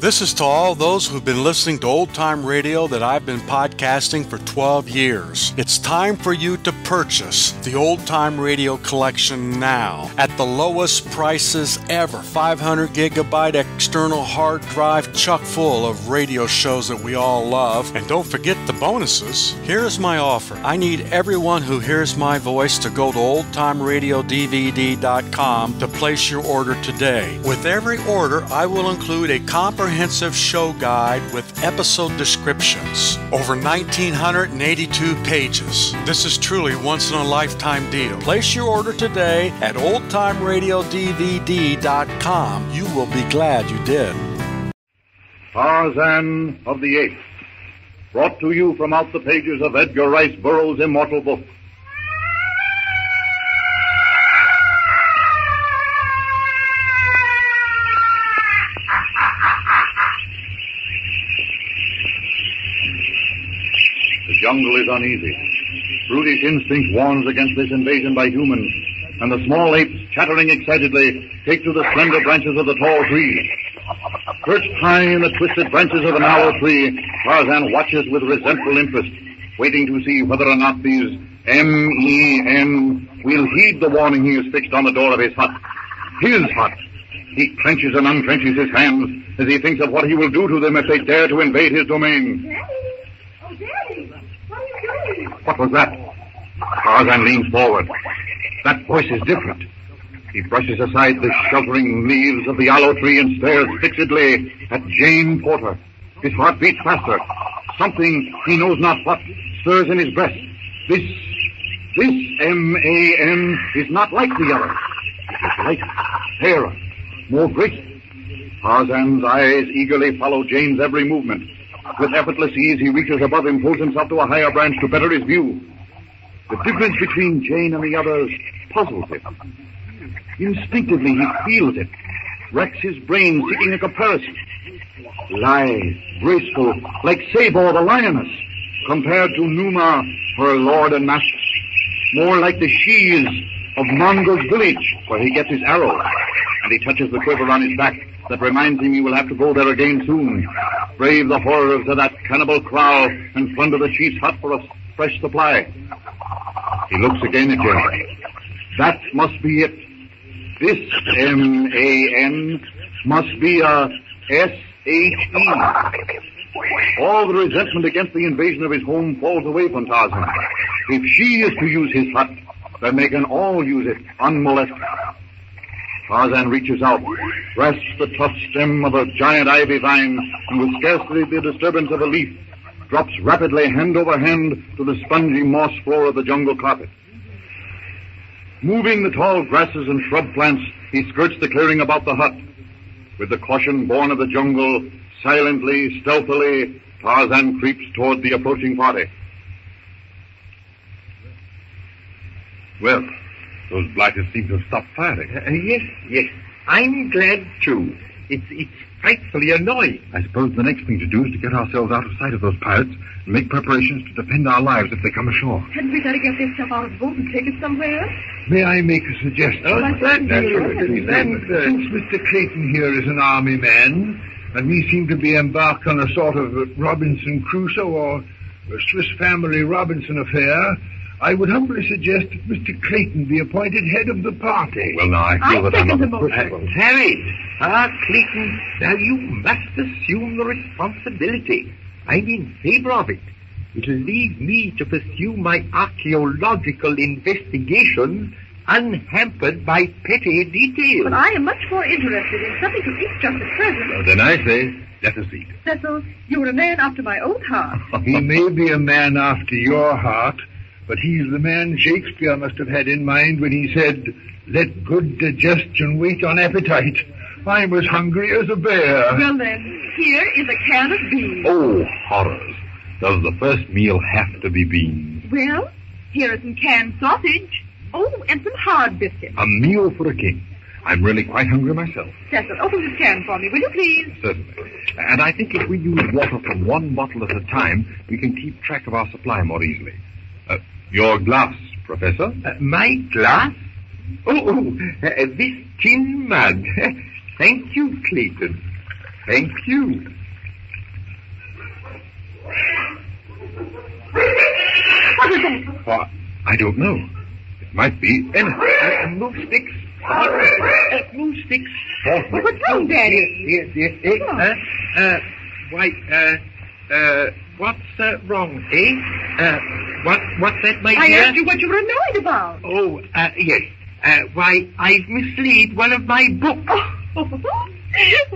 This is to all those who've been listening to Old Time Radio that I've been podcasting for 12 years. It's time for you to purchase the Old Time Radio collection now at the lowest prices ever. 500 gigabyte external hard drive chock full of radio shows that we all love. And don't forget the bonuses. Here's my offer. I need everyone who hears my voice to go to oldtimeradiodvd.com to place your order today. With every order, I will include a comprehensive show guide with episode descriptions. Over 1,982 pages. This is truly once-in-a-lifetime deal. Place your order today at oldtimeradiodvd.com. You will be glad you did. Tarzan of the Apes, brought to you from out the pages of Edgar Rice Burroughs' immortal book. The jungle is uneasy. Brutish instinct warns against this invasion by humans, and the small apes, chattering excitedly, take to the slender branches of the tall trees. Perched high in the twisted branches of an aloe tree, Tarzan watches with resentful interest, waiting to see whether or not these M.E.N. will heed the warning he has fixed on the door of his hut. His hut. He clenches and unclenches his hands as he thinks of what he will do to them if they dare to invade his domain. Daddy! Oh, Daddy! What are you doing? What was that? Tarzan leans forward. That voice is different. He brushes aside the sheltering leaves of the aloe tree and stares fixedly at Jane Porter. His heart beats faster. Something, he knows not what, stirs in his breast. This M.A.N. is not like the other. It is lighter, fairer, more graceful. Tarzan's eyes eagerly follow Jane's every movement. With effortless ease, he reaches above him, pulls himself to a higher branch to better his view. The difference between Jane and the others puzzles him. Instinctively, he feels it, racks his brain seeking a comparison. Lithe, graceful, like Sabor the lioness, compared to Numa, her lord and master. More like the she's of Mongo's village, where he gets his arrow. And he touches the quiver on his back that reminds him he will have to go there again soon. Brave the horrors of that cannibal kraal and plunder the chief's hut for a fresh supply. He looks again at Jane. That must be it. This M.A.N. must be a S.H.E. All the resentment against the invasion of his home falls away from Tarzan. If she is to use his hut, then they can all use it unmolested. Tarzan reaches out, grasps the tough stem of a giant ivy vine, and with scarcely the disturbance of a leaf, drops rapidly hand over hand to the spongy moss floor of the jungle carpet. Moving the tall grasses and shrub plants, he skirts the clearing about the hut. With the caution born of the jungle, silently, stealthily, Tarzan creeps toward the approaching party. Well, those blighters seem to have stopped firing. Yes. I'm glad, too. It's frightfully annoying. I suppose the next thing to do is to get ourselves out of sight of those pirates and make preparations to defend our lives if they come ashore. Hadn't we better get this stuff out of the boat and take it somewhere? May I make a suggestion? Oh, naturally. Since Mr. Clayton here is an army man, and we seem to be embarked on a sort of Robinson Crusoe or a Swiss Family Robinson affair, I would humbly suggest that Mr. Clayton be appointed head of the party. Well, now, I feel that I'm not motion. Harry, Clayton, now you must assume the responsibility. I'm in favor of it. It'll leave me to pursue my archaeological investigation unhampered by petty details. But I am much more interested in something to eat just at present. Well, then I say, let us eat. Cecil, you're a man after my own heart. He may be a man after your heart, but he's the man Shakespeare must have had in mind when he said, "Let good digestion wait on appetite." I'm as hungry as a bear. Well, then, here is a can of beans. Oh, horrors. Does the first meal have to be beans? Well, here is some canned sausage. Oh, and some hard biscuits. A meal for a king. I'm really quite hungry myself. Cecil, open this can for me, will you please? Certainly. And I think if we use water from one bottle at a time, we can keep track of our supply more easily. Your glass, Professor? My glass? This tin mug. Thank you, Clayton. Thank you. What was that? Well, I don't know. It might be anything. Move sticks. Move sticks. What's wrong, Daddy? Yes. What's wrong, eh? What's that, my I dear? asked you what you were annoyed about. Oh, yes. I've mislaid one of my books.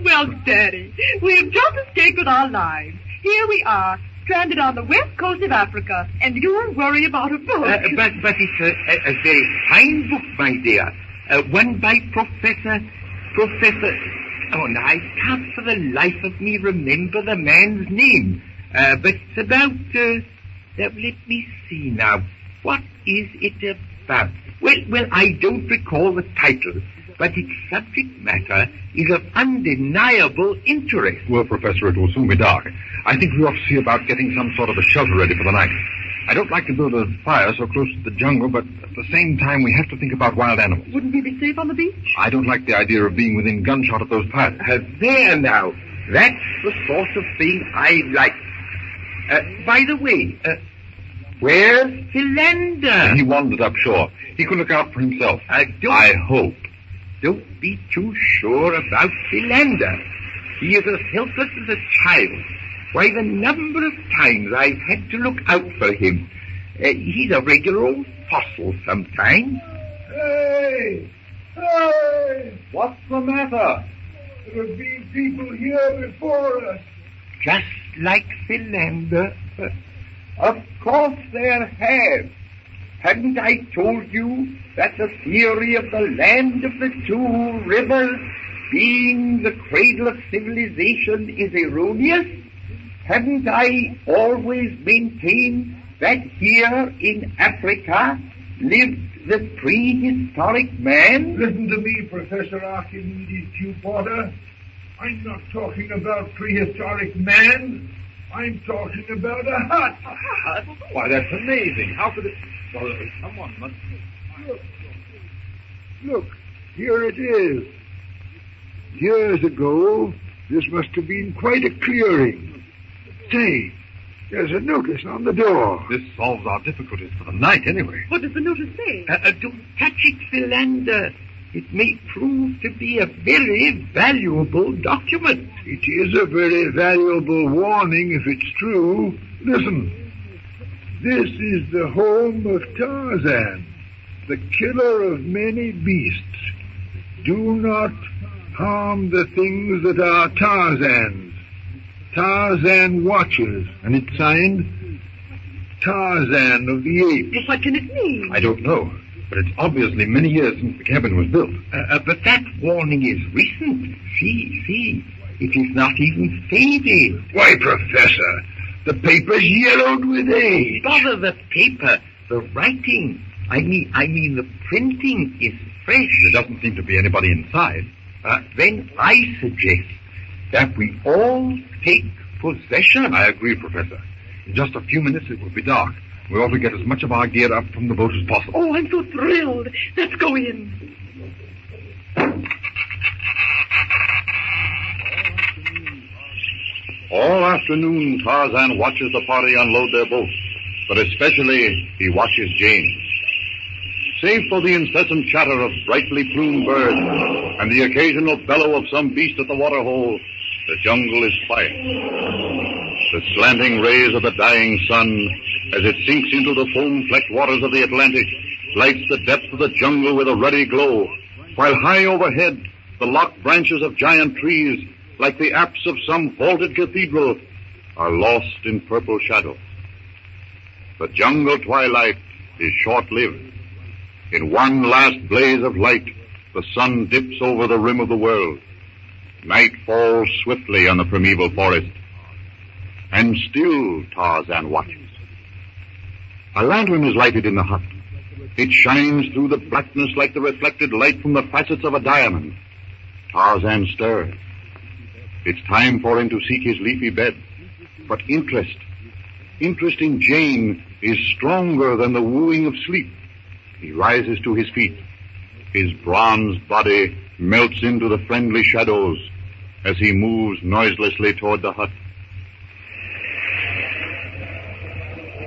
Well, Daddy, we have just escaped with our lives. Here we are, stranded on the west coast of Africa, and you're worried about a book. But it's a very fine book, my dear. One by Professor... Oh, now, I can't for the life of me remember the man's name. But it's about... let me see now. What is it about? Well, I don't recall the title, but its subject matter is of undeniable interest. Well, Professor, it will soon be dark. I think we ought to see about getting some sort of a shelter ready for the night. I don't like to build a fire so close to the jungle, but at the same time we have to think about wild animals. Wouldn't we be safe on the beach? I don't like the idea of being within gunshot of those pirates. There now. That's the sort of thing I like. By the way, where's Philander? He wandered up shore. He could look out for himself. I hope. Don't be too sure about Philander. He is as helpless as a child. Why, the number of times I've had to look out for him. He's a regular old fossil sometimes. Hey! Hey! What's the matter? There have been people here before us. Just like Philander. Of course there have. Hadn't I told you that the theory of the land of the two rivers being the cradle of civilization is erroneous? Haven't I always maintained that here in Africa lived the prehistoric man? Listen to me, Professor Archimedes Q. Porter. I'm not talking about prehistoric man. I'm talking about a hut. A hut? Why, that's amazing. How could it... Well, someone must... Look, here it is. Years ago, this must have been quite a clearing. Say, there's a notice on the door. This solves our difficulties for the night, anyway. What does the notice say? Don't touch it, Philander. It may prove to be a very valuable document. It is a very valuable warning if it's true. Listen. This is the home of Tarzan, the killer of many beasts. Do not harm the things that are Tarzan's. Tarzan watches, and it's signed Tarzan of the Apes. What can it mean? I don't know, but it's obviously many years since the cabin was built. But that warning is recent. See, it is not even faded. Why, Professor, the paper's yellowed with age. Bother the paper, the writing. I mean the printing is fresh. There doesn't seem to be anybody inside. Then I suggest that we all take possession. I agree, Professor. In just a few minutes it will be dark. We ought to get as much of our gear up from the boat as possible. Oh, I'm so thrilled. Let's go in. All afternoon, Tarzan watches the party unload their boat, but especially he watches James. Save for the incessant chatter of brightly plumed birds and the occasional bellow of some beast at the waterhole, the jungle is quiet. The slanting rays of the dying sun, as it sinks into the foam-flecked waters of the Atlantic, lights the depths of the jungle with a ruddy glow, while high overhead, the locked branches of giant trees, like the apse of some vaulted cathedral, are lost in purple shadow. The jungle twilight is short-lived. In one last blaze of light, the sun dips over the rim of the world. Night falls swiftly on the primeval forest. And still Tarzan watches. A lantern is lighted in the hut. It shines through the blackness like the reflected light from the facets of a diamond. Tarzan stirs. It's time for him to seek his leafy bed. But interest in Jane is stronger than the wooing of sleep. He rises to his feet. His bronzed body melts into the friendly shadows. as he moves noiselessly toward the hut.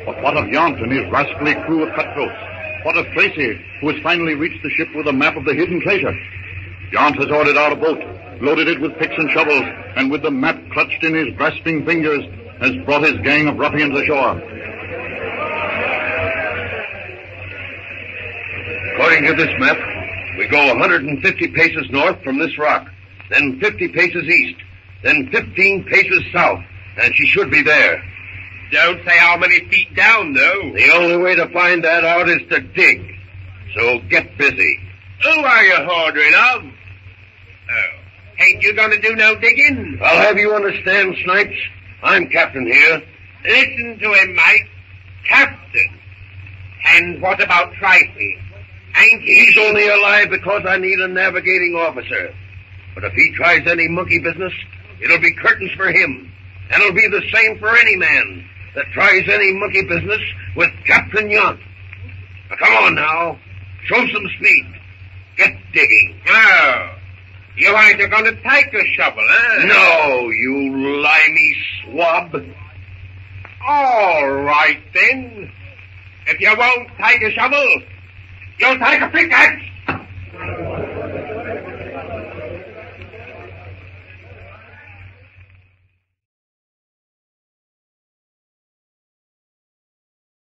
But what of Yount and his rascally crew of cutthroats? What of Tracy, who has finally reached the ship with a map of the hidden treasure? Yount has ordered out a boat, loaded it with picks and shovels, and with the map clutched in his grasping fingers, has brought his gang of ruffians ashore. According to this map, we go 150 paces north from this rock, then 50 paces east, then 15 paces south, and she should be there. Don't say how many feet down, though. The only way to find that out is to dig. So get busy. Who are you ordering of? Oh, ain't you gonna do no digging? I'll have you understand, Snipes. I'm captain here. Listen to him, Mike. Captain. And what about Tracy? Ain't he? He's only alive because I need a navigating officer. But if he tries any monkey business, it'll be curtains for him. And it'll be the same for any man that tries any monkey business with Captain Yount. Now, come on now. Show some speed. Get digging. Oh, you ain't gonna take a shovel, eh? No, you limey swab. All right, then. If you won't take a shovel, you'll take a pickaxe.